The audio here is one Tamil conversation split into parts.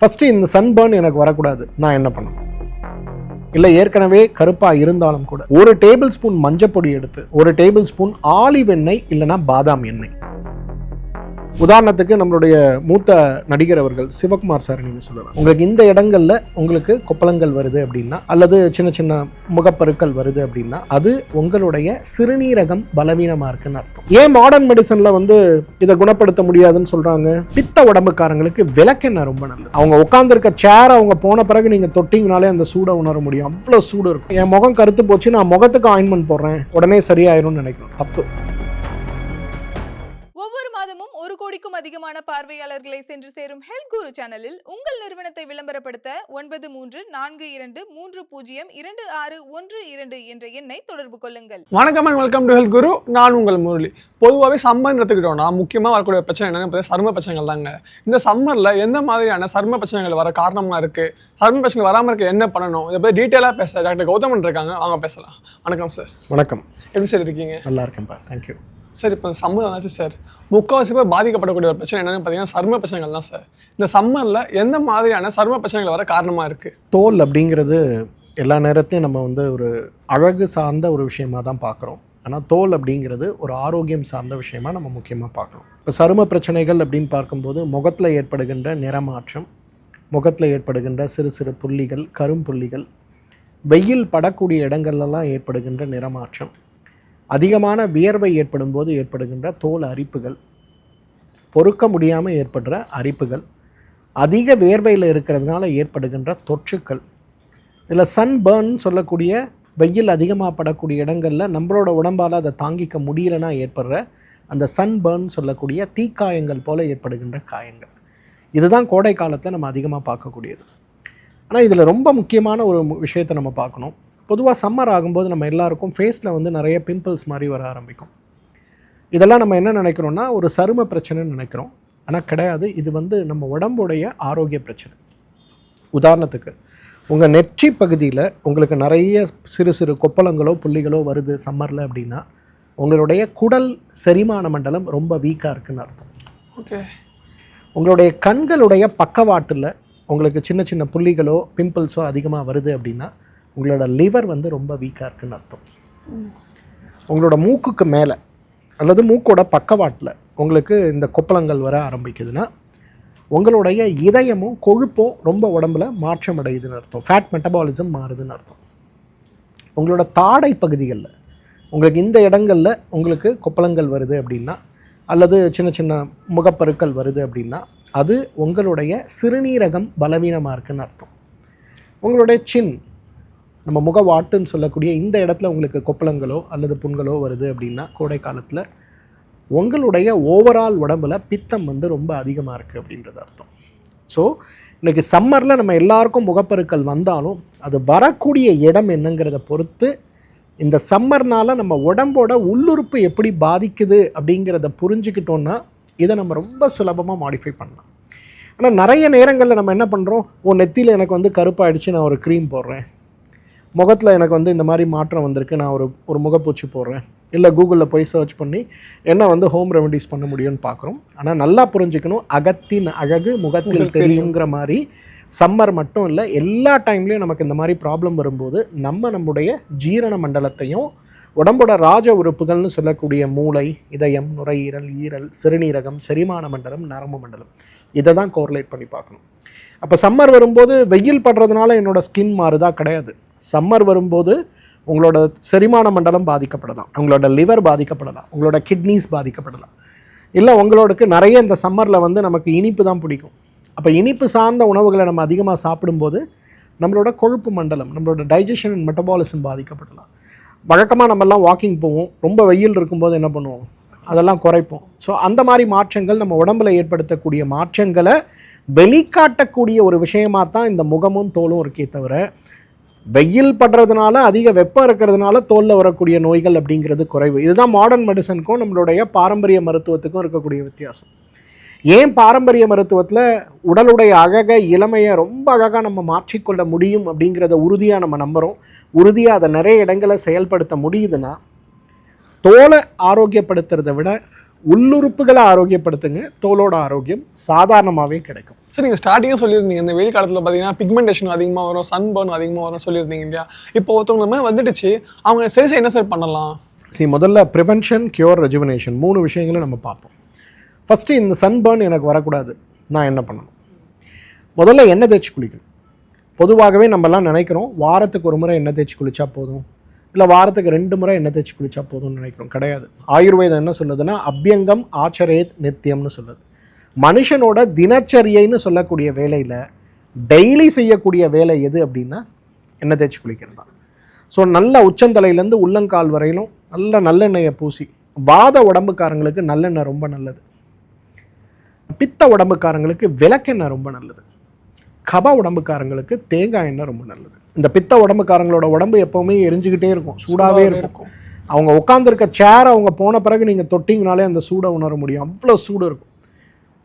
ஃபஸ்ட்டு இந்த சன்பர்ன் எனக்கு வரக்கூடாது, நான் என்ன பண்ணணும்? இல்லை ஏற்கனவே கருப்பாக இருந்தாலும் கூட ஒரு டேபிள் ஸ்பூன் மஞ்சப்பொடி எடுத்து ஒரு டேபிள் ஸ்பூன் ஆலிவ் எண்ணெய் இல்லைனா பாதாம் எண்ணெய், உதாரணத்துக்கு நம்மளுடைய மூத்த நடிகர் அவர்கள் சிவகுமார் சார் நீங்கள் சொல்லலாம், உங்களுக்கு இந்த இடங்கள்ல உங்களுக்கு கொப்பளங்கள் வருது அப்படின்னா அல்லது சின்ன சின்ன முகப்பருக்கள் வருது அப்படின்னா அது உங்களுடைய சிறுநீரகம் பலவீனமாக இருக்குன்னு அர்த்தம். ஏன் மாடர்ன் மெடிசன்ல இதை குணப்படுத்த முடியாதுன்னு சொல்றாங்க? பித்த உடம்புக்காரங்களுக்கு விளக்கெண்ணெய் ரொம்ப நல்லது. அவங்க உட்காந்துருக்க சேர் அவங்க போன பிறகு நீங்க தொட்டிங்கனாலே அந்த சூடை உணர முடியும், அவ்வளோ சூடு இருக்கும். என் முகம் கருத்து போச்சு, நான் முகத்துக்கு ஆயின்மெண்ட் போடுறேன் உடனே சரியாயிரும்னு நினைக்கிறோம், தப்பு. ஒரு கோடிக்கும் அதிகமான பார்வையாளர்களை சென்று சேரும் ஹெல்த் குரு சேனலில் உங்கள் நிறுவனத்தை விளம்பரப்படுத்த 93402612 என்ற எண்ணை தொடர்பு கொள்ளுங்கள். வணக்கம் அண்ட் வெல்கம் டு ஹெல்த் குரு. நான் உங்கள் முரளி. பொதுவாகவே சம்மர்னு எடுத்துக்கிட்டோம்னா முக்கியமாக வரக்கூடிய பிரச்சனை என்னன்னு பார்த்தா சரும பிரச்சனைகள் தாங்க. இந்த சம்மரில் எந்த மாதிரியான சரும பிரச்சனைகள் வர காரணமாக இருக்குது, சரும பிரச்சனை வராமல் இருக்க என்ன பண்ணணும், இதை பற்றி டீட்டெயிலாக பேச டாக்டர் கௌதமன் இருக்காங்க, வாங்க பேசலாம். வணக்கம் சார். வணக்கம். எப்படி சார் இருக்கீங்க? நல்லா இருக்கேன்ப்பா, தேங்க்யூ. சார், இப்போ சம்மர் வந்தாச்சு சார், முக்கால்வாசி பேர் பாதிக்கப்படக்கூடிய ஒரு பிரச்சனை என்னென்னு பார்த்தீங்கன்னா சரும பிரச்சனைகள் தான் சார். இந்த சம்மரில் எந்த மாதிரியான சரும பிரச்சனைகள் வர காரணமாக இருக்குது? தோல் அப்படிங்கிறது எல்லா நேரத்தையும் நம்ம ஒரு அழகு சார்ந்த ஒரு விஷயமாக தான் பார்க்குறோம். ஆனால் தோல் அப்படிங்கிறது ஒரு ஆரோக்கியம் சார்ந்த விஷயமாக நம்ம முக்கியமாக பார்க்குறோம். இப்போ சரும பிரச்சனைகள் அப்படின்னு பார்க்கும்போது முகத்தில் ஏற்படுகின்ற நிறமாற்றம், முகத்தில் ஏற்படுகின்ற சிறு சிறு புள்ளிகள், கரும்புள்ளிகள், வெயில் படக்கூடிய இடங்கள்லாம் ஏற்படுகின்ற நிறமாற்றம், அதிகமான வியர்வை ஏற்படும் போது ஏற்படுகின்ற தோல் அரிப்புகள், பொறுக்க முடியாமல் ஏற்படுற அரிப்புகள், அதிக வேர்வையில் இருக்கிறதுனால ஏற்படுகின்ற தொற்றுக்கள், இதில் சன்பர்ன் சொல்லக்கூடிய வெயில் அதிகமாக படக்கூடிய இடங்களில் நம்மளோட உடம்பால் அதை தாங்கிக்க முடியலன்னா ஏற்படுற அந்த சன்பர்ன் சொல்லக்கூடிய தீக்காயங்கள் போல் ஏற்படுகின்ற காயங்கள், இதுதான் கோடை காலத்தை நம்ம அதிகமாக பார்க்கக்கூடியது. ஆனால் இதில் ரொம்ப முக்கியமான ஒரு விஷயத்தை நம்ம பார்க்கணும். பொதுவாக சம்மர் ஆகும்போது நம்ம எல்லாருக்கும் ஃபேஸில் நிறைய பிம்பிள்ஸ் மாதிரி வர ஆரம்பிக்கும். இதெல்லாம் நம்ம என்ன நினைக்கிறோன்னா ஒரு சரும பிரச்சனைன்னு நினைக்கிறோம். ஆனால் கிடையாது, இது நம்ம உடம்புடைய ஆரோக்கிய பிரச்சனை. உதாரணத்துக்கு உங்கள் நெற்றி பகுதியில் உங்களுக்கு நிறைய சிறு சிறு கொப்பளங்களோ புள்ளிகளோ வருது சம்மரில் அப்படின்னா உங்களுடைய குடல் செரிமான மண்டலம் ரொம்ப வீக்காக இருக்குதுன்னு அர்த்தம். ஓகே. உங்களுடைய கண்களுடைய பக்கவாட்டில் உங்களுக்கு சின்ன சின்ன புள்ளிகளோ பிம்பிள்ஸோ அதிகமாக வருது அப்படின்னா உங்களோட லிவர் ரொம்ப வீக்காக இருக்குதுன்னு அர்த்தம். உங்களோட மூக்குக்கு மேலே அல்லது மூக்கோட பக்கவாட்டில் உங்களுக்கு இந்த கொப்பளங்கள் வர ஆரம்பிக்குதுன்னா உங்களுடைய இதயமும் கொழுப்பும் ரொம்ப உடம்புல மாற்றம் அடையுதுன்னு அர்த்தம். ஃபேட் மெட்டபாலிசம் மாறுதுன்னு அர்த்தம். உங்களோட தாடை பகுதிகளில் உங்களுக்கு இந்த இடங்களில் உங்களுக்கு கொப்பளங்கள் வருது அப்படின்னா அல்லது சின்ன சின்ன முகப்பருக்கள் வருது அப்படின்னா அது உங்களுடைய சிறுநீரகம் பலவீனமாக இருக்குதுன்னு அர்த்தம். உங்களுடைய சின், நம்ம முகவாட்டுன்னு சொல்லக்கூடிய இந்த இடத்துல உங்களுக்கு கொப்பளங்களோ அல்லது புண்களோ வருது அப்படின்னா கோடை காலத்தில் உங்களுடைய ஓவரால் உடம்புல பித்தம் ரொம்ப அதிகமாக இருக்குது அப்படின்றது அர்த்தம். ஸோ இன்றைக்கி சம்மரில் நம்ம எல்லாருக்கும் முகப்பருக்கள் வந்தாலும் அது வரக்கூடிய இடம் என்னங்கிறத பொறுத்து இந்த சம்மர்னால் நம்ம உடம்போட உள்ளுறுப்பு எப்படி பாதிக்குது அப்படிங்கிறத புரிஞ்சுக்கிட்டோன்னா இதை நம்ம ரொம்ப சுலபமாக மாடிஃபை பண்ணலாம். ஆனால் நிறைய நேரங்களில் நம்ம என்ன பண்ணுறோம், நெத்தியில் எனக்கு கருப்பாயிடுச்சு, நான் ஒரு க்ரீம் போடுறேன், முகத்தில் எனக்கு இந்த மாதிரி மாற்றம் வந்திருக்கு, நான் ஒரு முகப்பூச்சி போடுறேன், இல்லை கூகுளில் போய் சர்ச் பண்ணி என்ன ஹோம் ரெமெடிஸ் பண்ண முடியும்னு பார்க்குறோம். ஆனால் நல்லா புரிஞ்சுக்கணும், அகத்தின் அழகு முகத்தில் தெரியுங்கிற மாதிரி சம்மர் மட்டும் இல்லை, எல்லா டைம்லேயும் நமக்கு இந்த மாதிரி ப்ராப்ளம் வரும்போது நம்முடைய ஜீரண மண்டலத்தையும் உடம்போட ராஜ உறுப்புகள்னு சொல்லக்கூடிய மூளை, இதயம், நுரையீரல், ஈரல், சிறுநீரகம், செரிமான மண்டலம், நரம்பு மண்டலம், இதை தான் கோரிலேட் பண்ணி பார்க்கணும். அப்போ சம்மர் வரும்போது வெயில் படுறதுனால என்னோடய ஸ்கின் மாறுதா? கிடையாது. சம்மர் வரும்போது உங்களோட செரிமான மண்டலம் பாதிக்கப்படலாம், உங்களோட லிவர் பாதிக்கப்படலாம், உங்களோட கிட்னிஸ் பாதிக்கப்படலாம், இல்லை உங்களுக்கு நிறைய இந்த சம்மரில் நமக்கு இனிப்பு தான் பிடிக்கும். அப்போ இனிப்பு சார்ந்த உணவுகளை நம்ம அதிகமாக சாப்பிடும்போது நம்மளோட கொழுப்பு மண்டலம், நம்மளோட டைஜஷன் அண்ட் மெட்டபாலிசம் பாதிக்கப்படலாம். வழக்கமாக நம்மெல்லாம் வாக்கிங் போவோம், ரொம்ப வெயில் இருக்கும்போது என்ன பண்ணுவோம், அதெல்லாம் குறைப்போம். ஸோ அந்த மாதிரி மாற்றங்கள் நம்ம உடம்புல ஏற்படுத்தக்கூடிய மாற்றங்களை வெளிக்காட்டக்கூடிய ஒரு விஷயமாக தான் இந்த முகமும் தோலும் இருக்கே தவிர வெயில் படுறதுனால அதிக வெப்பம் இருக்கிறதுனால தோலில் வரக்கூடிய நோய்கள் அப்படிங்கிறது குறைவு. இதுதான் மாடர்ன் மெடிசனுக்கும் நம்மளுடைய பாரம்பரிய மருத்துவத்துக்கும் இருக்கக்கூடிய வித்தியாசம். ஏன் பாரம்பரிய மருத்துவத்தில் உடலுடைய அழகை, இளமையை ரொம்ப அழகாக நம்ம மாற்றிக்கொள்ள முடியும் அப்படிங்கிறத உறுதியாக நம்ம நம்புகிறோம், உறுதியாக அதை நிறைய இடங்களை செயல்படுத்த முடியுதுன்னா தோலை ஆரோக்கியப்படுத்துறதை விட உள்ளுறுப்புகளை ஆரோக்கியப்படுத்துங்க, தோலோட ஆரோக்கியம் சாதாரணமாகவே கிடைக்கும். சார் நீங்கள் ஸ்டார்டிங்காக சொல்லியிருந்தீங்க இந்த வெயில் காலத்தில் பார்த்தீங்கன்னா பிக்மெண்டேஷன் அதிகமாக வரும், சன்பர்ன் அதிகமாக வரும் சொல்லியிருந்தீங்க இல்லையா? இப்போ ஒருத்தவங்க மாதிரி வந்துடுச்சு, அவங்க சரி செய்ய என்ன சார் பண்ணலாம்? முதல்ல ப்ரிவென்ஷன், கியூர், ரெஜுவனேஷன் 3 விஷயங்களும் நம்ம பார்ப்போம். ஃபஸ்ட்டு இந்த சன்பர்ன் எனக்கு வரக்கூடாது, நான் என்ன பண்ணணும்? முதல்ல எண்ணெய் தேய்ச்சி குளிக்கணும். பொதுவாகவே நம்மலாம் நினைக்கிறோம் வாரத்துக்கு ஒரு முறை எண்ணெய் தேய்ச்சி குளித்தா போதும், இல்லை வாரத்துக்கு 2 முறை எண்ணெய் தேய்ச்சி குளித்தா போதும்னு நினைக்கிறோம். கிடையாது. ஆயுர்வேதம் என்ன சொல்லுதுன்னா அபியங்கம் ஆச்சரேத் நித்தியம்னு சொல்லுது. மனுஷனோட தினச்சரியைன்னு சொல்லக்கூடிய வேலையில் டெய்லி செய்யக்கூடிய வேலை எது அப்படின்னா எண்ணெய் தேய்ச்சி குளிக்கிறது தான். ஸோ நல்ல உச்சந்தலையிலேருந்து உள்ளங்கால் வரையிலும் நல்லெண்ணெயை பூசி, வாத உடம்புக்காரங்களுக்கு நல்லெண்ணெய் ரொம்ப நல்லது, பித்த உடம்புக்காரங்களுக்கு விளக்கெண்ணெய் ரொம்ப நல்லது, கப உடம்புக்காரங்களுக்கு தேங்காய் எண்ணெய் ரொம்ப நல்லது. இந்த பித்த உடம்புக்காரங்களோட உடம்பு எப்போவுமே எரிஞ்சுக்கிட்டே இருக்கும், சூடாகவே இருக்கும். அவங்க உட்காந்துருக்க சேரை அவங்க போன பிறகு நீங்கள் தொட்டிங்கனாலே அந்த சூடை உணர முடியும், அவ்வளோ சூடு இருக்கும்.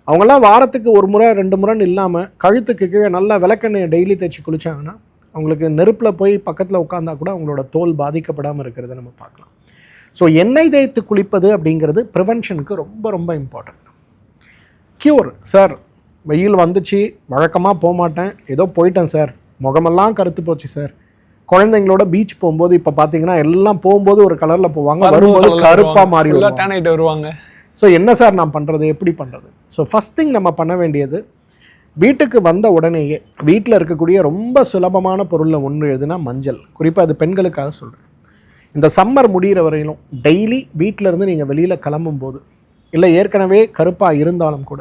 அவங்களாம் வாரத்துக்கு 1 முறை 2 முறைன்னு இல்லாமல் கழுத்துக்கு கீழே நல்லா விளக்கெண்ணெயை டெய்லி தேய்ச்சி குளித்தாங்கன்னா அவங்களுக்கு நெருப்பில் போய் பக்கத்தில் உட்காந்தா கூட அவங்களோட தோல் பாதிக்கப்படாமல் இருக்கிறத நம்ம பார்க்கலாம். ஸோ எண்ணெய் தேய்த்து குளிப்பது அப்படிங்கிறது ப்ரிவென்ஷனுக்கு ரொம்ப ரொம்ப இம்பார்ட்டன்ட். க்யூர், சார் வெயில் வந்துச்சு, வழக்கமாக போக மாட்டேன், ஏதோ போயிட்டேன் சார், முகமெல்லாம் கருத்து போச்சு சார். குழந்தைங்களோட பீச் போகும்போது இப்போ பார்த்தீங்கன்னா எல்லாம் போகும்போது ஒரு கலரில் போவாங்க, வரும்போது கருப்பாக மாறி வருவாங்க. ஸோ என்ன சார் நான் பண்ணுறது, எப்படி பண்ணுறது? ஸோ ஃபஸ்ட் திங் நம்ம பண்ண வேண்டியது, வீட்டுக்கு வந்த உடனேயே வீட்டில் இருக்கக்கூடிய ரொம்ப சுலபமான பொருளில் ஒன்று எதுனா மஞ்சள். குறிப்பாக அது பெண்களுக்காக சொல்கிறேன். இந்த சம்மர் முடிகிற வரையிலும் டெய்லி வீட்டிலேருந்து நீங்கள் வெளியில் கிளம்பும்போது, இல்லை ஏற்கனவே கருப்பாக இருந்தாலும் கூட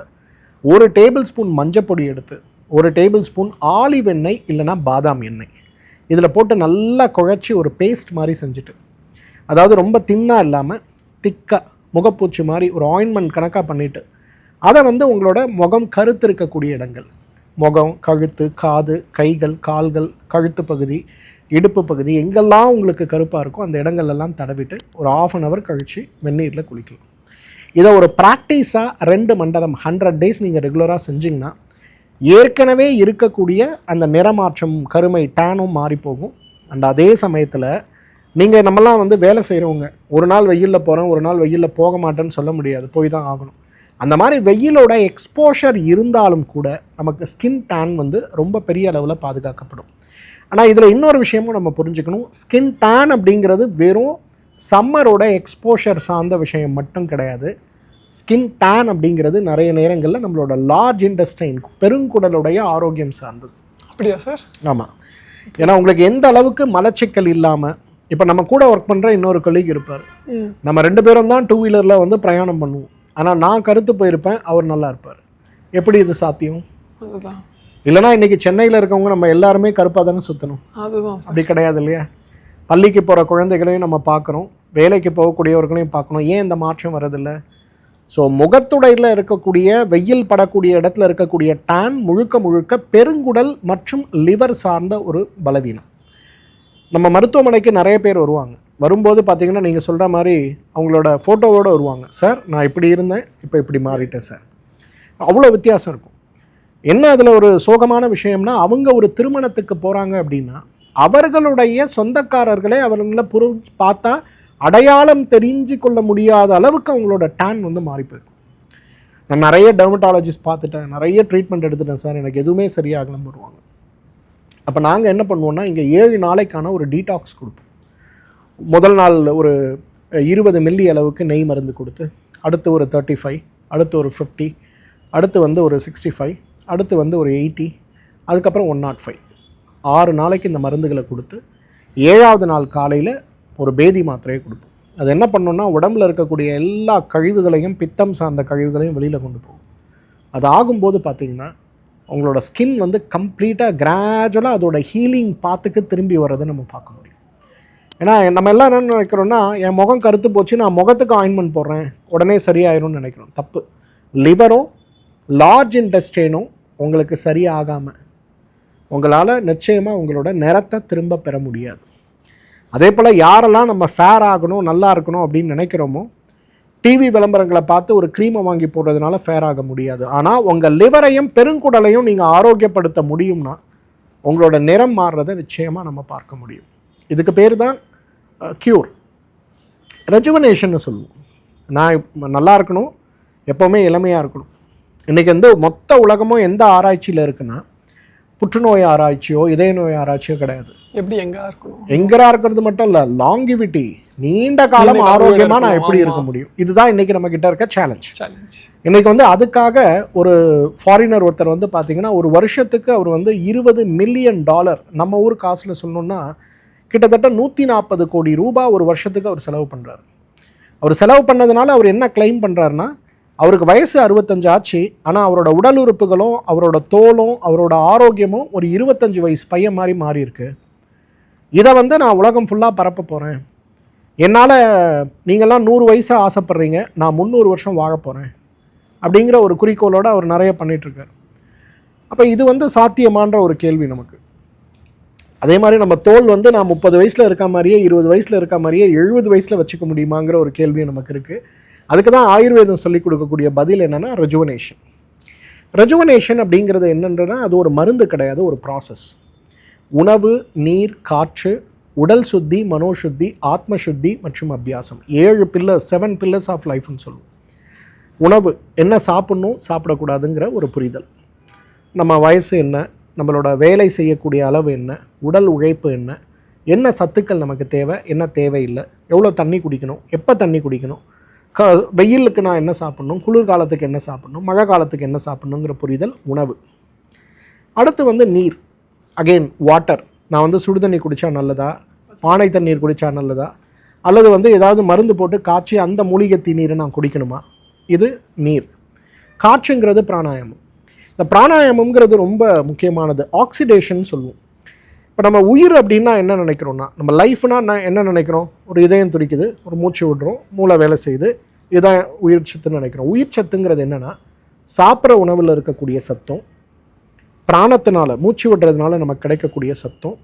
1 டேபிள் ஸ்பூன் மஞ்சப்பொடி எடுத்து 1 டேபிள் ஸ்பூன் ஆலிவ் எண்ணெய் இல்லைனா பாதாம் எண்ணெய் இதில் போட்டு நல்லா குழச்சி ஒரு பேஸ்ட் மாதிரி செஞ்சுட்டு, அதாவது ரொம்ப தின்னாக இல்லாமல் திக்காக முகப்பூச்சி மாதிரி ஒரு ஆயின்மெண்ட் கணக்காக பண்ணிவிட்டு அதை உங்களோட முகம் கருத்து இருக்கக்கூடிய இடங்கள், முகம், கழுத்து, காது, கைகள், கால்கள், கழுத்து பகுதி, இடுப்பு பகுதி, எங்கெல்லாம் உங்களுக்கு கருப்பாக இருக்கோ அந்த இடங்கள்லாம் தடவிட்டு ஒரு 1/2 hour கழித்து வெந்நீரில் குளிக்கலாம். இதை ஒரு ப்ராக்டிஸாக 2 மண்டலம் 100 days நீங்கள் ரெகுலராக செஞ்சிங்கன்னா ஏற்கனவே இருக்கக்கூடிய அந்த நிறமாற்றம், கருமை, டேனும் மாறி போகும். அண்ட் அதே சமயத்தில் நீங்கள் நம்மலாம் வேலை செய்கிறவங்க, ஒரு நாள் வெயிலில் போகிறேன், ஒரு நாள் வெயிலில் போக மாட்டேன்னு சொல்ல முடியாது, போய் தான் ஆகணும். அந்த மாதிரி வெயிலோட எக்ஸ்போஷர் இருந்தாலும் கூட நமக்கு ஸ்கின் டேன் ரொம்ப பெரிய அளவில் பாதுகாக்கப்படும். ஆனால் இதில் இன்னொரு விஷயமும் நம்ம புரிஞ்சுக்கணும். ஸ்கின் டேன் அப்படிங்கிறது வெறும் சம்மரோட எக்ஸ்போஷர் சார்ந்த விஷயம் மட்டும் கிடையாது. ஸ்கின் டேன் அப்படிங்கிறது நிறைய நேரங்களில் நம்மளோட லார்ஜ் இன்டெஸ்டைன், பெருங்குடலுடைய ஆரோக்கியம் சார்ந்தது. அப்படியா சார்? ஆமாம். ஏன்னா உங்களுக்கு எந்த அளவுக்கு மலச்சிக்கல் இல்லாமல், இப்போ நம்ம கூட ஒர்க் பண்ணுற இன்னொரு கொலீக் இருப்பார், நம்ம 2 பேரும் தான் 2 வீலரில் பிரயாணம் பண்ணுவோம். ஆனால் நான் கருத்து போயிருப்பேன், அவர் நல்லா இருப்பார். எப்படி இது சாத்தியம்? இல்லைனா இன்றைக்கி சென்னையில் இருக்கவங்க நம்ம எல்லாருமே கருப்பாக தானே சுற்றணும்? அப்படி கிடையாது இல்லையா? பள்ளிக்கு போகிற குழந்தைகளையும் நம்ம பார்க்குறோம், வேலைக்கு போகக்கூடியவர்களையும் பார்க்கணும். ஏன் இந்த மாற்றம் வரதில்லை? ஸோ முகத்துடையில் இருக்கக்கூடிய வெயில் படக்கூடிய இடத்துல இருக்கக்கூடிய டேன் முழுக்க பெருங்குடல் மற்றும் லிவர் சார்ந்த ஒரு பலவீனம். நம்ம மருத்துவமனைக்கு நிறைய பேர் வருவாங்க. வரும்போது பார்த்திங்கன்னா நீங்கள் சொல்கிற மாதிரி அவங்களோட ஃபோட்டோவோடு வருவாங்க. சார் நான் இப்படி இருந்தேன், இப்போ இப்படி மாறிட்டேன் சார். அவ்வளோ வித்தியாசம் இருக்கும். என்ன அதில் ஒரு சோகமான விஷயம்னா, அவங்க ஒரு திருமணத்துக்கு போகிறாங்க அப்படின்னா அவர்களுடைய சொந்தக்காரர்களே அவங்கள பார்த்தா அடையாளம் தெரிஞ்சு கொள்ள முடியாத அளவுக்கு அவங்களோட டேன் மாறி போயிருக்கும். நான் நிறைய டெர்மட்டாலஜிஸ்ட் பார்த்துட்டேன், நிறைய ட்ரீட்மெண்ட் எடுத்துட்டேன் சார், எனக்கு எதுவுமே சரியாகலன்னு வருவாங்க. அப்போ நாங்கள் என்ன பண்ணுவோன்னா, இங்கே 7 நாளைக்கான ஒரு டீடாக்ஸ் கொடுப்போம். முதல் நாள் ஒரு 20 மில்லி அளவுக்கு நெய் மருந்து கொடுத்து, அடுத்து ஒரு 35, அடுத்து ஒரு 50, அடுத்து ஒரு 65, அடுத்து ஒரு 80, அதுக்கப்புறம் 105. 6 நாளைக்கு இந்த மருந்துகளை கொடுத்து 7ஆவது நாள் காலையில் ஒரு பேதி மாத்திரையை கொடுப்போம். அது என்ன பண்ணோன்னா, உடம்பில் இருக்கக்கூடிய எல்லா கழிவுகளையும், பித்தம் சார்ந்த கழிவுகளையும் வெளியில் கொண்டு போகும். அது ஆகும்போது பார்த்திங்கன்னா உங்களோட ஸ்கின் கம்ப்ளீட்டாக கிராஜுவலாக அதோட ஹீலிங் பாத்துக்கு திரும்பி வர்றதை நம்ம பார்க்க முடியும். ஏன்னா நம்ம எல்லாம் என்ன நினைக்கிறோன்னா, என் முகம் கருத்து போச்சு, நான் முகத்துக்கு ஆயின்மெண்ட் போடுறேன், உடனே சரியாயிரும்னு நினைக்கிறோம். தப்பு. லிவரும் லார்ஜ் இன்டெஸ்டைனும் உங்களுக்கு சரியாகாமல் உங்களால் நிச்சயமாக உங்களோட நிறத்தை திரும்ப பெற முடியாது. அதே போல் யாரெல்லாம் நம்ம ஃபேர் ஆகணும், நல்லா இருக்கணும் அப்படின்னு நினைக்கிறோமோ, டிவி விளம்பரங்களை பார்த்து ஒரு க்ரீமை வாங்கி போடுறதுனால ஃபேர் ஆக முடியாது. ஆனால் உங்கள் லிவரையும் பெருங்குடலையும் நீங்கள் ஆரோக்கியப்படுத்த முடியும்னா உங்களோட நிறம் மாறுறதை நிச்சயமாக நம்ம பார்க்க முடியும். இதுக்கு பேர் தான் க்யூர். ரெஜுவனேஷன் சொல்லுவோம். நான் நல்லா இருக்கணும், எப்போவுமே இளமையாக இருக்கணும். இன்றைக்கி வந்து மொத்த உலகமும் எந்த ஆராய்ச்சியில் இருக்குன்னா புற்றுநோய் ஆராய்ச்சியோ இதய நோய் ஆராய்ச்சியோ கிடையாது. எப்படி எங்கே இருக்கணும், எங்கரா இருக்கிறது மட்டும் இல்லை, லாங்கிவிட்டி, நீண்ட காலம் ஆரோக்கியமாக நான் எப்படி இருக்க முடியும், இதுதான் இன்றைக்கி நம்ம கிட்ட இருக்க சேலஞ்ச். இன்றைக்கி வந்து அதுக்காக ஒரு ஃபாரினர் ஒருத்தர் வந்து பார்த்தீங்கன்னா ஒரு வருஷத்துக்கு அவர் வந்து $20 மில்லியன், நம்ம ஊர் காசில் சொல்லணுன்னா கிட்டத்தட்ட 140 கோடி ரூபாய் ஒரு வருஷத்துக்கு அவர் செலவு பண்ணுறாரு. அவர் செலவு பண்ணதுனால அவர் என்ன கிளைம் பண்ணுறாருன்னா, அவருக்கு வயசு 65 ஆச்சு, ஆனால் அவரோட உடல் உறுப்புகளும் அவரோட தோலும் அவரோட ஆரோக்கியமும் ஒரு 25 வயசு பையன் மாதிரி மாறி இருக்கு. இதை வந்து நான் உலகம் ஃபுல்லாக பரப்ப போகிறேன், என்னால் நீங்கள்லாம் 100 வயசு ஆசைப்பட்றீங்க, நான் 300 வருஷம் வாழ போகிறேன் அப்படிங்கிற ஒரு குறிக்கோளோடு அவர் நிறைய பண்ணிகிட்ருக்கார். அப்போ இது வந்து சாத்தியமான்ற ஒரு கேள்வி நமக்கு. அதே மாதிரி நம்ம தோல் வந்து நான் 30 வயசில் இருக்க மாதிரியே 20 வயசில் இருக்க மாதிரியே 70 வயசில் வச்சுக்க முடியுமாங்கிற ஒரு கேள்வி நமக்கு இருக்குது. அதுக்கு தான் ஆயுர்வேதம் சொல்லிக் கொடுக்கக்கூடிய பதில் என்னென்னா ரெஜுவனேஷன். ரெஜுவனேஷன் அப்படிங்கிறது என்னன்றனா அது ஒரு மருந்து கிடையாது, ஒரு ப்ராசஸ். உணவு, நீர், காற்று, உடல் சுத்தி, மனோசுத்தி, ஆத்ம சுத்தி மற்றும் அபியாசம், 7 பில்லர்ஸ், 7 பில்லர்ஸ் ஆஃப் லைஃப்னு சொல்லுவோம். உணவு என்ன சாப்பிட்ணும் சாப்பிடக்கூடாதுங்கிற ஒரு புரிதல், நம்ம வயசு என்ன, நம்மளோட வேலை செய்யக்கூடிய அளவு என்ன, உடல் உழைப்பு என்ன, என்ன சத்துக்கள் நமக்கு தேவை, என்ன தேவையில்லை, எவ்வளோ தண்ணி குடிக்கணும், எப்போ தண்ணி குடிக்கணும், வெயிலுக்கு நான் என்ன சாப்பிட்ணும், குளிர்காலத்துக்கு என்ன சாப்பிட்ணும், மழை காலத்துக்கு என்ன சாப்பிட்ணுங்கிற புரிதல் உணவு. அடுத்து வந்து நீர், அகெயின் வாட்டர், நான் வந்து சுடுதண்ணி குடித்தா நல்லதா, பானை தண்ணீர் குடித்தா நல்லதா, அல்லது வந்து ஏதாவது மருந்து போட்டு காய்ச்சி அந்த மூலிகை தண்ணீரை நான் குடிக்கணுமா, இது நீர். காற்றுங்கிறது பிராணாயாமம். இந்த பிராணாயாமம்ங்கிறது ரொம்ப முக்கியமானது, ஆக்சிடேஷன் சொல்லுவோம். இப்போ நம்ம உயிர் அப்படின்னா என்ன நினைக்கிறோன்னா, நம்ம லைஃப்னா நான் என்ன நினைக்கிறோம், ஒரு இதயம் துடிக்குது, ஒரு மூச்சு விடுறோம், மூளை வேலை செய்யுது, இதுதான் உயிர் சத்துன்னு நினைக்கிறோம். உயிர் சத்துங்கிறது என்னென்னா சாப்பிட்ற உணவில் இருக்கக்கூடிய சத்தம், பிராணத்தினால மூச்சு விடுறதுனால நமக்கு கிடைக்கக்கூடிய சத்தம்,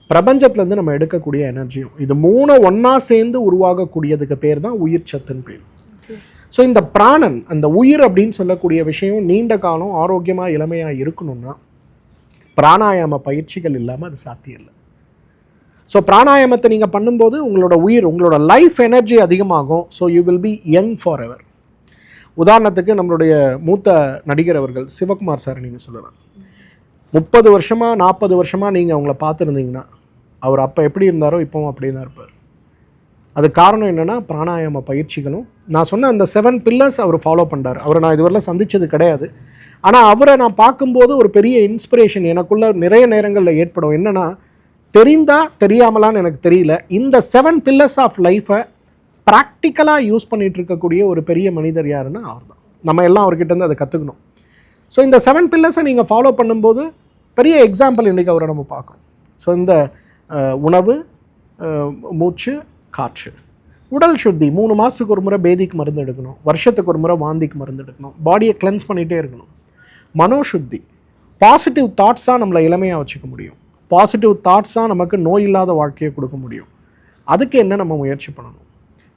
பிரபஞ்சத்துலேருந்து நம்ம எடுக்கக்கூடிய எனர்ஜியும், இது 3 ஒன்றா சேர்ந்து உருவாகக்கூடியதுக்கு பேர் தான் உயிர் சத்துன்னு பேர். ஸோ இந்த பிராணன், அந்த உயிர் அப்படின்னு சொல்லக்கூடிய விஷயம் நீண்ட காலம் ஆரோக்கியமாக இளமையாக இருக்கணும்னா பிராணாயாம பயிற்சிகள் இல்லாமல் அது சாத்தியம் இல்லை. ஸோ பிராணாயாமத்தை நீங்கள் பண்ணும்போது உங்களோட உயிர், உங்களோட லைஃப் எனர்ஜி அதிகமாகும். So you will be young for ever. உதாரணத்துக்கு நம்மளுடைய மூத்த நடிகர் அவர்கள் சிவகுமார் சார் நீங்கள் சொல்லலாம். 30 வருஷமாக 40 வருஷமாக நீங்கள் அவங்கள பார்த்துருந்தீங்கன்னா அவர் அப்போ எப்படி இருந்தாரோ இப்போவும் அப்படியே தான் இருப்பார். அது காரணம் என்னென்னா பிராணாயாம பயிற்சிகளும், நான் சொன்ன அந்த 7 பில்லர்ஸ் அவர் ஃபாலோ பண்ணுறார். அவரை நான் இதுவரையில் சந்தித்தது கிடையாது, ஆனால் அவரை நான் பார்க்கும்போது ஒரு பெரிய இன்ஸ்பிரேஷன் எனக்குள்ள நிறைய நேரங்களில் ஏற்படும். என்னென்னா, தெரிந்தா தெரியாமலான்னு எனக்கு தெரியல, இந்த 7 பில்லர்ஸ் ஆஃப் லைஃப்பை ப்ராக்டிக்கலாக யூஸ் பண்ணிகிட்டு இருக்கக்கூடிய ஒரு பெரிய மனிதர் யாருன்னா அவர் தான். நம்ம எல்லாம் அவர்கிட்டருந்து அதை கற்றுக்கணும். ஸோ இந்த 7 பில்லர்ஸை நீங்கள் ஃபாலோ பண்ணும்போது பெரிய எக்ஸாம்பிள் இன்றைக்கி அவரை நம்ம பார்க்குறோம். ஸோ இந்த உணவு, மூச்சு, காற்று, உடல் சுத்தி, 3 மாதத்துக்கு ஒரு முறை பேதிக்கு மருந்து எடுக்கணும், வருஷத்துக்கு ஒரு முறை வாந்திக்கு மருந்து எடுக்கணும், பாடியை கிளென்ஸ் பண்ணிகிட்டே இருக்கணும். மனோசுத்தி, பாசிட்டிவ் தாட்ஸ் தான் நம்மளை இளமையாக வச்சுக்க முடியும், பாசிட்டிவ் தாட்ஸ் தான் நமக்கு நோய் இல்லாத வாழ்க்கையை கொடுக்க முடியும். அதுக்கு என்ன நம்ம முயற்சி பண்ணணும்?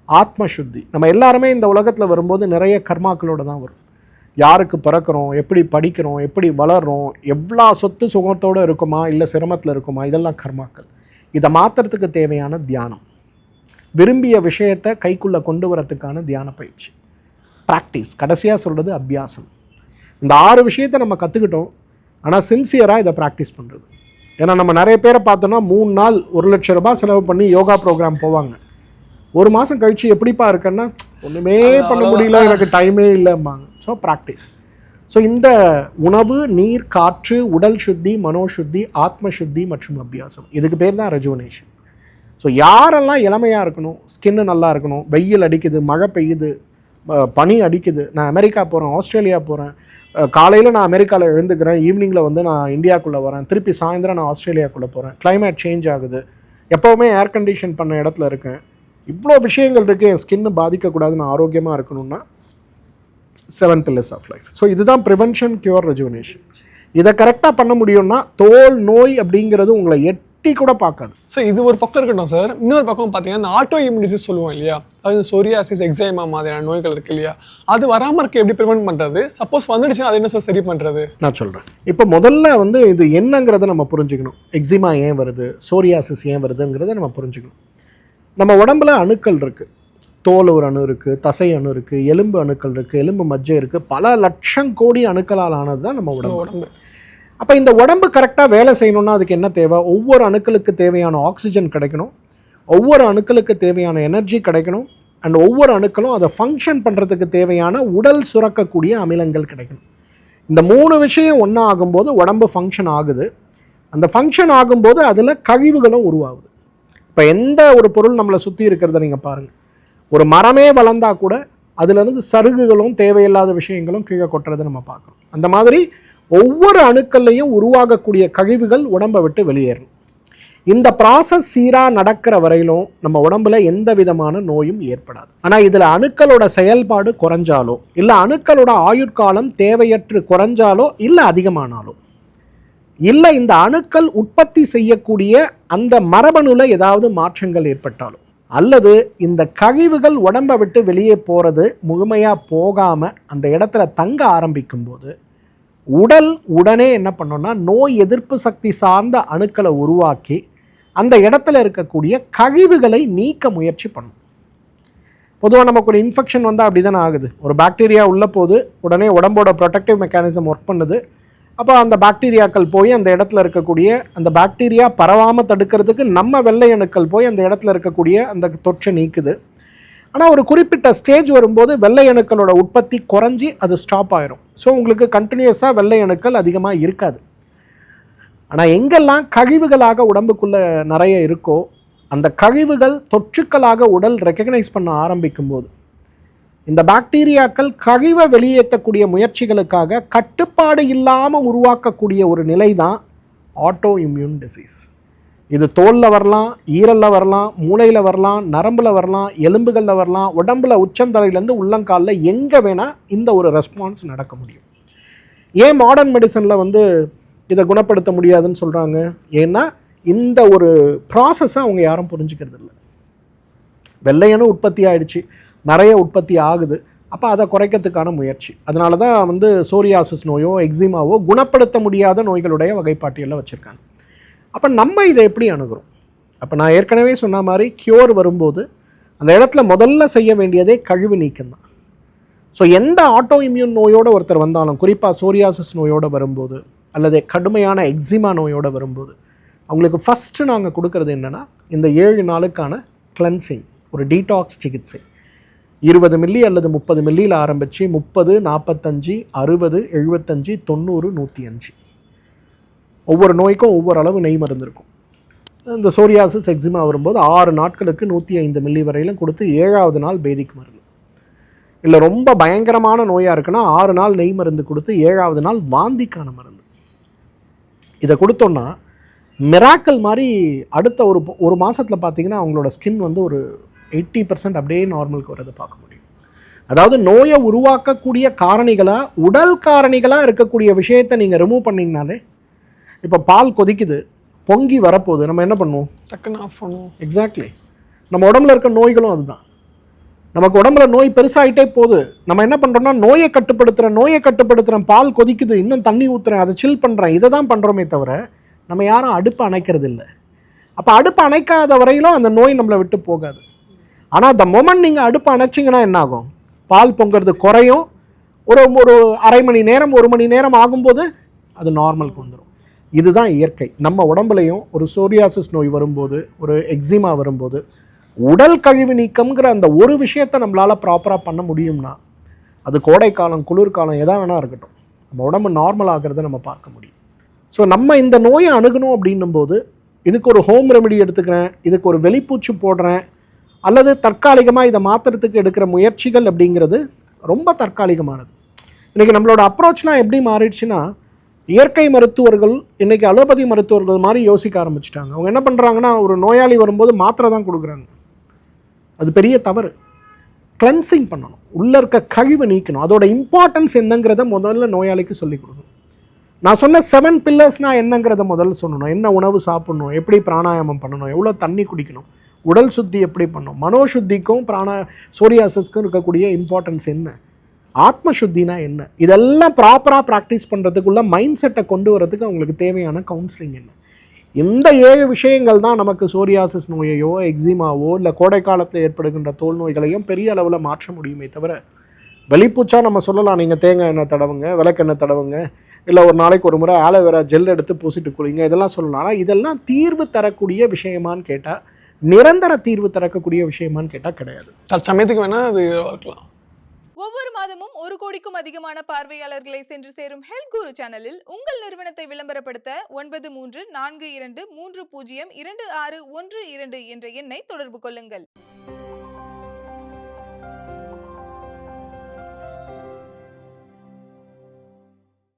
ஆத்ம சுத்தி. நம்ம எல்லாருமே இந்த உலகத்தில் வரும்போது நிறைய கர்மாக்களோடு தான் வரும். யாருக்கு பிறக்கிறோம், எப்படி படிக்கிறோம், எப்படி வளர்கிறோம், எவ்வளோ சொத்து சுகத்தோடு இருக்குமா இல்லை சிரமத்தில் இருக்குமா, இதெல்லாம் கர்மாக்கள். இதை மாற்றுறதுக்கு தேவையான தியானம், விரும்பிய விஷயத்தை கைக்குள்ளே கொண்டு வரத்துக்கான தியான பயிற்சி, ப்ராக்டிஸ், கடைசியாக சொல்கிறது அபியாசம். இந்த 6 விஷயத்தை நம்ம கற்றுக்கிட்டோம், ஆனால் சின்சியராக இதை ப்ராக்டிஸ் பண்ணுறது. ஏன்னா நம்ம நிறைய பேரை பார்த்தோன்னா 3 நாள் 1 லட்சம் ரூபாய் செலவு பண்ணி யோகா ப்ரோக்ராம் போவாங்க, 1 மாதம் கழித்து எப்படிப்பா இருக்குன்னா ஒன்றுமே பண்ண முடியல, எனக்கு டைமே இல்லைம்பாங்க. So practice. ஸோ இந்த உணவு, நீர், காற்று, உடல் சுத்தி, மனோசுத்தி, ஆத்ம சுத்தி மற்றும் அபியாசம், இதுக்கு பேர் தான் ரெஜுவனேஷன். ஸோ யாரெல்லாம் இளமையாக இருக்கணும், ஸ்கின்னு நல்லா இருக்கணும், வெயில் அடிக்குது, மழை பெய்யுது, பனி அடிக்குது, நான் அமெரிக்கா போகிறேன், ஆஸ்திரேலியா போகிறேன், காலையில் நான் அமெரிக்காவில் எழுந்துக்கிறேன், ஈவினிங்கில் வந்து நான் இந்தியாவுக்குள்ளே வரேன், திருப்பி சாயந்தரம் நான் ஆஸ்திரேலியாவுக்குள்ளே போகிறேன், கிளைமேட் சேஞ்ச் ஆகுது, எப்போவுமே ஏர் கண்டிஷன் பண்ண இடத்துல இருக்கேன், இவ்வளோ விஷயங்கள் இருக்குது, என் ஸ்கின்னு பாதிக்கக்கூடாது, நான் ஆரோக்கியமாக இருக்கணும்னா 7 pillars ஆஃப் லைஃப். ஸோ இதுதான் ப்ரிவென்ஷன், கியூர், ரெஜுவனேஷன். இதை கரெக்டாக பண்ண முடியும்னா தோல் நோய் அப்படிங்கிறது உங்களை எட்டி கூட பார்க்காது. சார் இது ஒரு பக்கம் இருக்கட்டும் சார், இன்னொரு பக்கம் பார்த்தீங்கன்னா இந்த ஆட்டோ இம்யூனிட்டிஸ் சொல்லுவோம் இல்லையா, அது சொரியாசிஸ், எக்ஸைமா மாதிரியான நோய்கள் இருக்கு இல்லையா, அது வராமல் இருக்க எப்படி ப்ரிவென்ட் பண்ணுறது? சப்போஸ் வந்துடுச்சுன்னா அது என்ன சார் சரி பண்ணுறது? நான் சொல்கிறேன். இப்போ முதல்ல வந்து இது என்னங்கிறத நம்ம புரிஞ்சுக்கணும். எக்ஸிமா ஏன் வருது, சோரியாசிஸ் ஏன் வருதுங்கிறத நம்ம புரிஞ்சுக்கணும். நம்ம உடம்புல அணுக்கள் இருக்குது, தோல் ஒரு அணு இருக்குது, தசை அணு இருக்குது, எலும்பு அணுக்கள் இருக்குது, எலும்பு மஜ்ஜை இருக்குது, பல லட்சம் கோடி அணுக்களால் ஆனது தான் நம்ம உடம்பு. அப்போ இந்த உடம்பு கரெக்டாக வேலை செய்யணும்னா அதுக்கு என்ன தேவை? ஒவ்வொரு அணுக்களுக்கு தேவையான ஆக்சிஜன் கிடைக்கணும், ஒவ்வொரு அணுக்களுக்கு தேவையான எனர்ஜி கிடைக்கணும், அண்ட் ஒவ்வொரு அணுக்களும் அதை ஃபங்க்ஷன் பண்ணுறதுக்கு தேவையான உடல் சுரக்கக்கூடிய அமிலங்கள் கிடைக்கணும். இந்த 3 விஷயம் ஒன்றா ஆகும்போது உடம்பு ஃபங்க்ஷன் ஆகுது. அந்த ஃபங்க்ஷன் ஆகும்போது அதில் கழிவுகளும் உருவாகுது. இப்போ எந்த ஒரு பொருள் நம்மளை சுற்றி இருக்கிறத நீங்கள் பாருங்கள், ஒரு மரமே வளர்ந்தா கூட அதுலேருந்து சருகுகளும் தேவையில்லாத விஷயங்களும் கீழே கொட்டுறதை நம்ம பார்க்குறோம். அந்த மாதிரி ஒவ்வொரு அணுக்கள்லையும் உருவாகக்கூடிய கழிவுகள் உடம்பை விட்டு வெளியேறும். இந்த ப்ராசஸ் சீராக நடக்கிற வரையிலும் நம்ம உடம்புல எந்த விதமான நோயும் ஏற்படாது. ஆனால் இதில் அணுக்களோட செயல்பாடு குறைஞ்சாலோ, இல்லை அணுக்களோட ஆயுட்காலம் தேவையற்று குறைஞ்சாலோ, இல்லை அதிகமானாலோ, இல்லை இந்த அணுக்கள் உற்பத்தி செய்யக்கூடிய அந்த மரபணுல ஏதாவது மாற்றங்கள் ஏற்பட்டாலும், அல்லது இந்த கழிவுகள் உடம்பை விட்டு வெளியே போகிறது முழுமையாக போகாமல் அந்த இடத்துல தங்க ஆரம்பிக்கும் போது உடல் உடனே என்ன பண்ணோம்னா நோய் எதிர்ப்பு சக்தி சார்ந்த அணுக்களை உருவாக்கி அந்த இடத்துல இருக்கக்கூடிய கழிவுகளை நீக்க முயற்சி பண்ணும். பொதுவாக நமக்கு ஒரு இன்ஃபெக்ஷன் வந்தால் அப்படி தானே ஆகுது. ஒரு பாக்டீரியா உள்ள போது உடனே உடம்போட ப்ரொடெக்டிவ் மெக்கானிசம் ஒர்க் பண்ணுது. அப்போ அந்த பாக்டீரியாக்கள் போய் அந்த இடத்துல இருக்கக்கூடிய அந்த பாக்டீரியா பரவாமல் தடுக்கிறதுக்கு நம்ம வெள்ளை அணுக்கள் போய் அந்த இடத்துல இருக்கக்கூடிய அந்த தொற்றை நீக்குது. ஆனால் ஒரு குறிப்பிட்ட ஸ்டேஜ் வரும்போது வெள்ளை அணுக்களோட உற்பத்தி குறைஞ்சி அது ஸ்டாப் ஆயிரும். ஸோ உங்களுக்கு கண்டினியூஸாக வெள்ளை அணுக்கள் அதிகமாக இருக்காது. ஆனால் எங்கெல்லாம் கழிவுகளாக உடம்புக்குள்ளே நிறைய இருக்கோ அந்த கழிவுகள் தொற்றுக்களாக உடல் ரெக்கக்னைஸ் பண்ண ஆரம்பிக்கும் போது இந்த பாக்டீரியாக்கள் கழிவை வெளியேற்றக்கூடிய முயற்சிகளுக்காக கட்டுப்பாடு இல்லாமல் உருவாக்கக்கூடிய ஒரு நிலை தான் ஆட்டோ இம்யூன் டிசீஸ். இது தோலில் வரலாம், ஈரலில் வரலாம், மூளையில் வரலாம், நரம்பில் வரலாம், எலும்புகளில் வரலாம், உடம்புல உச்சந்தலையிலேருந்து உள்ளங்காலில் எங்கே வேணால் இந்த ஒரு ரெஸ்பான்ஸ் நடக்க முடியும். ஏன் மாடர்ன் மெடிசனில் இதை குணப்படுத்த முடியாதுன்னு சொல்கிறாங்க? ஏன்னா இந்த ஒரு ப்ராசஸை அவங்க யாரும் புரிஞ்சுக்கிறது இல்லை. வெள்ளையணு உற்பத்தி ஆகிடுச்சு, நிறைய உற்பத்தி ஆகுது, அப்போ அதை குறைக்கிறதுக்கான முயற்சி. அதனால தான் சோரியாசிஸ் நோயோ எக்ஸிமாவோ குணப்படுத்த முடியாத நோய்களுடைய வகைப்பாட்டியெல்லாம் வச்சுருக்காங்க. அப்போ நம்ம இதை எப்படி அணுகிறோம்? அப்போ நான் ஏற்கனவே சொன்ன மாதிரி கியூர் வரும்போது அந்த இடத்துல முதல்ல செய்ய வேண்டியதே கழிவு நீக்கம் தான். ஸோ எந்த ஆட்டோ இம்யூன் நோயோடு ஒருத்தர் வந்தாலும், குறிப்பாக சோரியாசிஸ் நோயோடு வரும்போது அல்லது கடுமையான எக்ஸிமா நோயோடு வரும்போது அவங்களுக்கு ஃபஸ்ட்டு நாங்கள் கொடுக்கறது என்னென்னா இந்த 7 நாளுக்கான கிளென்சிங், ஒரு டீடாக்ஸ் சிகிச்சை. 20 மில்லி அல்லது 30 மில்லியில் ஆரம்பித்து 30, 45, 60, 75, 90, 105 ஒவ்வொரு நோய்க்கும் ஒவ்வொரு அளவு நெய் மருந்து இருக்கும். இந்த சோரியாசிஸ் எக்ஸிமா வரும்போது 6 நாட்களுக்கு 105 மில்லி வரையிலும் கொடுத்து 7ஆவது நாள் பேதிக் மருந்து. இல்லை ரொம்ப பயங்கரமான நோயாக இருக்குன்னா 6 நாள் நெய் மருந்து கொடுத்து 7ஆவது நாள் வாந்திக்கான மருந்து. இதை கொடுத்தோன்னா மிராக்கல் மாதிரி அடுத்த ஒரு மாதத்தில் பார்த்தீங்கன்னா அவங்களோட ஸ்கின் ஒரு 80% அப்படியே நார்மலுக்கு வரதை பார்க்க முடியும். அதாவது நோயை உருவாக்கக்கூடிய காரணிகளாக, உடல் காரணிகளாக இருக்கக்கூடிய விஷயத்தை நீங்கள் ரிமூவ் பண்ணிங்கனாலே, இப்போ பால் கொதிக்குது, பொங்கி வரப்போகுது, நம்ம என்ன பண்ணுவோம்? டக்குன்னு ஆஃப் பண்ணுவோம். எக்ஸாக்ட்லி. நம்ம உடம்புல இருக்க நோய்களும் அதுதான். நமக்கு உடம்புல நோய் பெருசாகிட்டே போகுது, நம்ம என்ன பண்ணுறோம்னா நோயை கட்டுப்படுத்துகிறேன், பால் கொதிக்குது, இன்னும் தண்ணி ஊற்றுறேன், அதை சில் பண்ணுறேன், இதை தான் பண்ணுறோமே தவிர நம்ம யாரும் அடுப்பை அணைக்கிறது இல்லை. அப்போ அடுப்பை அணைக்காத வரையிலும் அந்த நோய் நம்மளை விட்டு போகாது. ஆனால் அந்த மொமெண்ட் நீங்கள் அடுப்பை அணைச்சிங்கன்னா என்ன ஆகும்? பால் பொங்குறது குறையும். ஒரு அரை மணி நேரம் 1 மணி நேரம் ஆகும்போது அது நார்மலுக்கு வந்துடும். இதுதான் இயற்கை. நம்ம உடம்புலையும் ஒரு சோரியாசிஸ் நோய் வரும்போது, ஒரு எக்ஸிமா வரும்போது உடல் கழிவு நீக்கம்ங்கிற அந்த ஒரு விஷயத்தை நம்மளால் ப்ராப்பராக பண்ண முடியும்னா அது கோடைக்காலம், குளிர்காலம், எதா வேணா இருக்கட்டும், நம்ம உடம்பு நார்மல் ஆகிறத நம்ம பார்க்க முடியும். ஸோ நம்ம இந்த நோயை அணுகணும் அப்படின்னும் போது இதுக்கு ஒரு ஹோம் ரெமெடி எடுத்துக்கிறேன், இதுக்கு ஒரு வெளிப்பூச்சு போடுறேன், அல்லது தற்காலிகமாக இதை மாற்றுறதுக்கு எடுக்கிற முயற்சிகள் அப்படிங்கிறது ரொம்ப தற்காலிகமானது. இன்றைக்கி நம்மளோட அப்ரோச்லாம் எப்படி மாறிடுச்சுன்னா, இயற்கை மருத்துவர்கள் இன்றைக்கி அலோபதி மருத்துவர்கள் மாதிரி யோசிக்க ஆரம்பிச்சிட்டாங்க. அவங்க என்ன பண்ணுறாங்கன்னா, ஒரு நோயாளி வரும்போது மாத்திரை தான் கொடுக்குறாங்க. அது பெரிய தவறு. கிளென்சிங் பண்ணணும், உள்ளே இருக்க கழிவை நீக்கணும். அதோட இம்பார்ட்டன்ஸ் என்னங்கிறத முதல்ல நோயாளிக்கு சொல்லிக் கொடுக்கணும். நான் சொன்ன 7 பில்லர்ஸ்னால் என்னங்கிறத முதல்ல சொல்லணும். என்ன உணவு சாப்பிடணும், எப்படி பிராணாயாமம் பண்ணணும், எவ்வளோ தண்ணி குடிக்கணும், உடல் சுத்தி எப்படி பண்ணணும், மனோசுத்திக்கும் சோரியாசிஸ்க்கும் இருக்கக்கூடிய இம்பார்ட்டன்ஸ் என்ன, ஆத்ம சுத்தினா என்ன, இதெல்லாம் ப்ராப்பராக ப்ராக்டிஸ் பண்ணுறதுக்குள்ள மைண்ட் செட்டை கொண்டு வரதுக்கு அவங்களுக்கு தேவையான கவுன்சிலிங் என்ன, இந்த 7 விஷயங்கள் தான் நமக்கு சோரியாசிஸ் நோயையோ எக்ஸிமாவோ இல்லை கோடை காலத்தில் ஏற்படுகின்ற தோல் நோய்களையும் பெரிய அளவில் மாற்ற முடியுமே தவிர, வெளிப்பூச்சா நம்ம சொல்லலாம் நீங்கள் தேங்காய் எண்ணெய் தடவுங்க, விளக்கெண்ணெய் தடவுங்க, இல்லை ஒரு நாளைக்கு ஒரு முறை ஆலோவேரா ஜெல் எடுத்து பூசிட்டு குளிங்க, இதெல்லாம் சொல்லலாம். ஆனால் இதெல்லாம் தீர்வு தரக்கூடிய விஷயமான்னு கேட்டால், நிரந்தர தீர்வு தரக்கூடிய விஷயமான்னு கேட்டால் கிடையாது. தற்சமயத்துக்கு வேணால் அது இருக்கலாம். ஒவ்வொரு மாதமும் 1 கோடிக்கும் அதிகமான பார்வையாளர்களை சென்று சேரும் ஹெல்த் குரு சேனலில் உங்கள் நிறுவனத்தை விளம்பரப்படுத்த 9342302612 என்ற எண்ணை தொடர்பு கொள்ளுங்கள்.